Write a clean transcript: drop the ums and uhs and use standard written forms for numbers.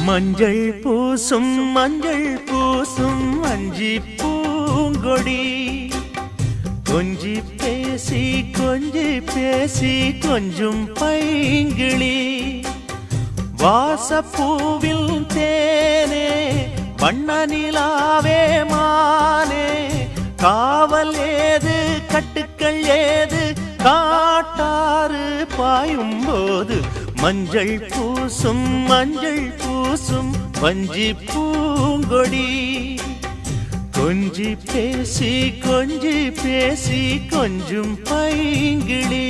மஞ்சள் பூசும் அஞ்சி பூங்கொடி கொஞ்சி பேசி கொஞ்சும் பைங்கிளி வாசப்பூவில் தேனே வண்ண நிலாவே மானே காவல் ஏது கட்டுக்கள் ஏது காட்டாறு பாயும் போது மஞ்சள் பூசும் வஞ்சி பூங்கொடி கொஞ்சி பேசி கொஞ்சும் பைங்கிளி